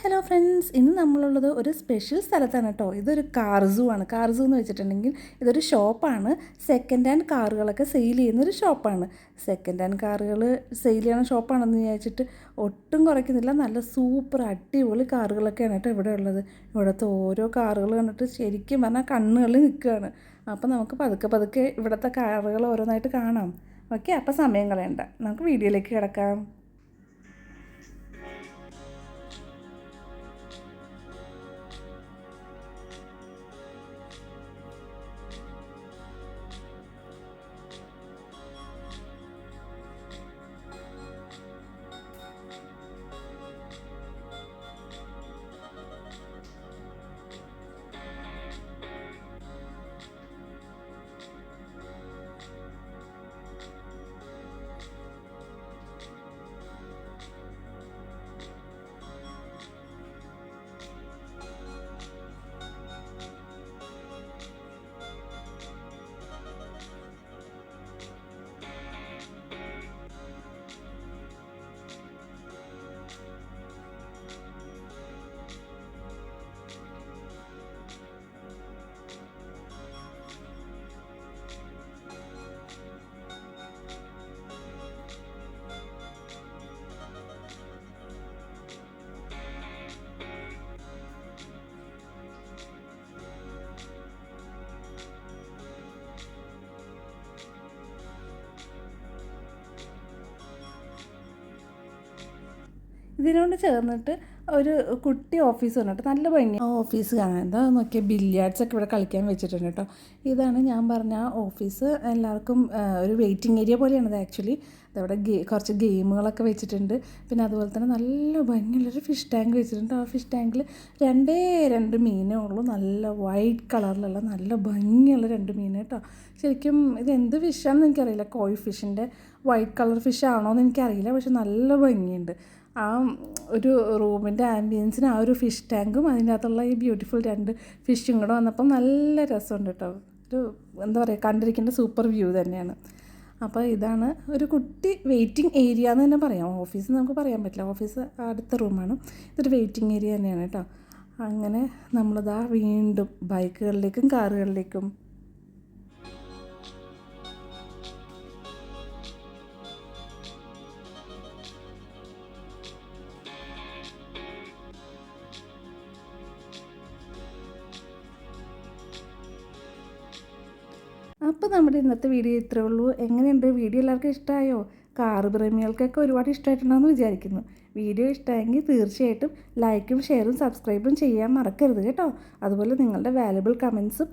Hello friends, ഇന്ന് നമ്മളുള്ളത് ഒരു സ്പെഷ്യൽ സ്ഥലത്താണ് കേട്ടോ. ഇതൊരു കാർ സൂ ആണ്. കാർ സൂ എന്ന് വെച്ചിട്ടുണ്ടെങ്കിൽ ഇതൊരു ഷോപ്പാണ്. സെക്കൻഡ് ഹാൻഡ് കാറുകളൊക്കെ സെയിൽ ചെയ്യുന്നൊരു ഷോപ്പാണ്. സെക്കൻഡ് ഹാൻഡ് കാറുകൾ സെയിൽ ചെയ്യുന്ന ഷോപ്പാണെന്ന് വിചാരിച്ചിട്ട് ഒട്ടും കുറയ്ക്കുന്നില്ല. നല്ല സൂപ്പർ അടിപൊളി കാറുകളൊക്കെയാണ് കേട്ടോ ഇവിടെ ഉള്ളത്. ഇവിടുത്തെ ഓരോ കാറുകൾ കണ്ടിട്ട് ശരിക്കും പറഞ്ഞാൽ കണ്ണുകളിൽ നിൽക്കുകയാണ്. അപ്പോൾ നമുക്ക് പതുക്കെ പതുക്കെ ഇവിടുത്തെ കാറുകൾ ഓരോന്നായിട്ട് കാണാം. ഓക്കെ, അപ്പോൾ സമയം കളയണ്ട, നമുക്ക് വീഡിയോയിലേക്ക് കിടക്കാം. ഇതിനോട് ചേർന്നിട്ട് ഒരു കുട്ടി ഓഫീസ് വന്നിട്ട് നല്ല ഭംഗി ഓഫീസ് കാണാൻ. എന്താ നോക്കിയാൽ ബില്യാർഡ്സൊക്കെ ഇവിടെ കളിക്കാൻ വെച്ചിട്ടുണ്ട് കേട്ടോ. ഇതാണ് ഞാൻ പറഞ്ഞ ഓഫീസ്. എല്ലാവർക്കും ഒരു വെയിറ്റിംഗ് ഏരിയ പോലെയാണിത് ആക്ച്വലി. അതവിടെ കുറച്ച് ഗെയിമുകളൊക്കെ വെച്ചിട്ടുണ്ട്. പിന്നെ അതുപോലെ തന്നെ നല്ല ഭംഗിയുള്ളൊരു ഫിഷ് ടാങ്ക് വെച്ചിട്ടുണ്ട്. ആ ഫിഷ് ടാങ്കിൽ രണ്ട് മീനേ ഉള്ളൂ. നല്ല വൈറ്റ് കളറിലുള്ള നല്ല ഭംഗിയുള്ള 2 മീൻ കേട്ടോ. ശരിക്കും ഇത് എന്ത് ഫിഷാണെന്ന് എനിക്കറിയില്ല. കോയി ഫിഷിൻ്റെ വൈറ്റ് കളർ ഫിഷ് ആണോ എന്ന് എനിക്കറിയില്ല. പക്ഷെ നല്ല ഭംഗിയുണ്ട്. ആ ഒരു റൂമിൻ്റെ ആംബിയൻസിന് ആ ഒരു ഫിഷ് ടാങ്കും അതിൻ്റെ അകത്തുള്ള ഈ ബ്യൂട്ടിഫുൾ 2 ഫിഷും കൂടെ വന്നപ്പം നല്ല രസമുണ്ട് കേട്ടോ. ഒരു എന്താ പറയുക, കണ്ടിരിക്കേണ്ട സൂപ്പർ വ്യൂ തന്നെയാണ്. അപ്പോൾ ഇതാണ് ഒരു കുട്ടി വെയിറ്റിംഗ് ഏരിയ എന്ന് തന്നെ പറയാം. ഓഫീസ് നമുക്ക് പറയാൻ പറ്റില്ല, ഓഫീസ് അടുത്ത റൂമാണ്. ഇതൊരു വെയിറ്റിംഗ് ഏരിയ തന്നെയാണ് കേട്ടോ. അങ്ങനെ നമ്മളിതാ വീണ്ടും ബൈക്കുകളിലേക്കും കാറുകളിലേക്കും അപ്പോൾ നമ്മുടെ ഇന്നത്തെ വീഡിയോ ഇത്രയേ ഉള്ളൂ. എങ്ങനെയുണ്ട് വീഡിയോ? എല്ലാവർക്കും ഇഷ്ടമായോ? കാറ് പ്രേമികൾക്കൊക്കെ ഒരുപാട് ഇഷ്ടമായിട്ടുണ്ടാകുമെന്ന് വിചാരിക്കുന്നു. വീഡിയോ ഇഷ്ടമായെങ്കിൽ തീർച്ചയായിട്ടും ലൈക്കും ഷെയറും സബ്സ്ക്രൈബും ചെയ്യാൻ മറക്കരുത് കേട്ടോ. അതുപോലെ നിങ്ങളുടെ വാല്യുബിൾ കമൻസും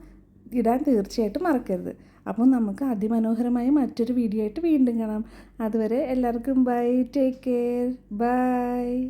ഇടാൻ തീർച്ചയായിട്ടും മറക്കരുത്. അപ്പോൾ നമുക്ക് അതിമനോഹരമായ മറ്റൊരു വീഡിയോ ആയിട്ട് വീണ്ടും കാണാം. അതുവരെ എല്ലാവർക്കും ബൈ, ടേക്ക് കെയർ, ബൈ.